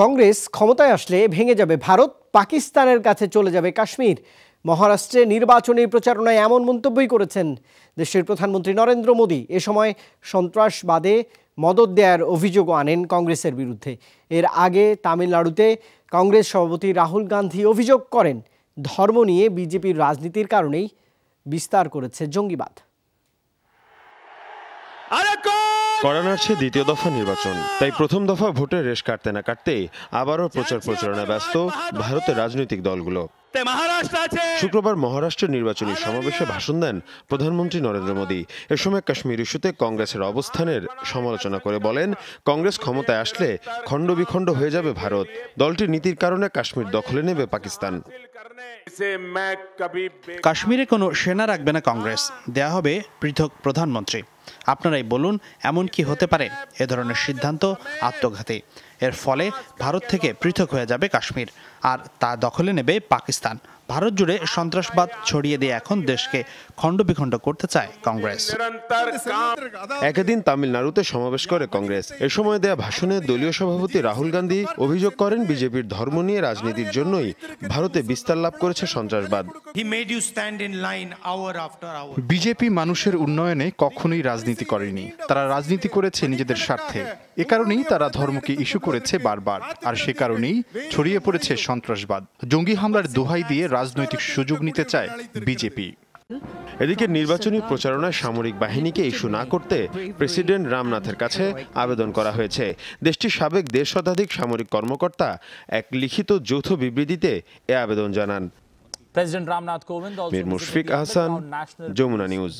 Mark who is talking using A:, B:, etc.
A: কংগ্রেস ক্ষমতায় আসলে ভেঙে যাবে ভারত, পাকিস্তানের কাছে চলে যাবে কাশ্মীর। মহারাষ্ট্রে নির্বাচনী প্রচারণায় এমন মন্তব্যই করেছেন দেশের প্রধানমন্ত্রী নরেন্দ্র মোদী। এ সময় সন্ত্রাসবাদে মদদ দেওয়ার অভিযোগও আনেন কংগ্রেসের বিরুদ্ধে। এর আগে তামিলনাড়ুতে কংগ্রেস সভাপতি রাহুল গান্ধী অভিযোগ করেন, ধর্ম নিয়ে বিজেপির রাজনীতির কারণেই বিস্তার করেছে জঙ্গিবাদ।
B: কড়া নাড়ছে দ্বিতীয় দফা নির্বাচন, তাই প্রথম দফা ভোটের রেশ কাটতে না কাটতেই আবারও প্রচারণায় ব্যস্ত ভারতের রাজনৈতিক দলগুলো। শুক্রবার মহারাষ্ট্রের নির্বাচনী সমাবেশে ভাষণ দেন প্রধানমন্ত্রী নরেন্দ্র মোদী। এ সময় কাশ্মীর ইস্যুতে কংগ্রেসের অবস্থানের সমালোচনা করে বলেন, কংগ্রেস ক্ষমতায় আসলে খণ্ড বিখণ্ড হয়ে যাবে ভারত। দলটির নীতির কারণে কাশ্মীর দখলে নেবে পাকিস্তান।
C: কাশ্মীরে কোনো সেনা রাখবে না কংগ্রেস, দেয়া হবে পৃথক প্রধানমন্ত্রী। আপনারাই বলুন, এমন কি হতে পারে? এ ধরনের সিদ্ধান্ত আত্মঘাতী। এর ফলে ভারত থেকে পৃথক হয়ে যাবে কাশ্মীর, আর তা দখলে নেবে পাকিস্তান। ভারত জুড়ে সন্ত্রাসবাদ ছড়িয়ে দিয়ে এখন দেশকে খণ্ডবিখণ্ড করতে চায় কংগ্রেস।
B: একদিন তামিলনাড়ুতে সমাবেশ করে কংগ্রেস। এ সময় দেয়া ভাষণে দলীয় সভাপতি রাহুল গান্ধী অভিযোগ করেন, বিজেপির ধর্ম নিয়ে রাজনীতির জন্যই ভারতে বিস্তার লাভ করেছে সন্ত্রাসবাদ।
D: বিজেপি মানুষের উন্নয়নে কখনোই রাজনীতি করেনি, তারা রাজনীতি করেছে নিজেদের স্বার্থে। এ কারণেই তারা ধর্মকে ইস্যু করেছে বারবার, আর সে কারণেই ছড়িয়ে পড়েছে সন্ত্রাসবাদ। জঙ্গি হামলার দোহাই দিয়ে রাজনৈতিক সুযোগ নিতে চায় বিজেপি।
B: এদিকে নির্বাচনী প্রচারণায় সামরিক বাহিনীকে ইস্যু না করতে প্রেসিডেন্ট রামনাথের কাছে আবেদন করা হয়েছে। দেশটির সাবেক 1.5 শতাধিক সামরিক কর্মকর্তা এক লিখিত যৌথ বিবৃতিতে এ আবেদন জানান।
E: President Ramnath Kovind also
B: Mir Mushfiq Ahsan, Jamuna news.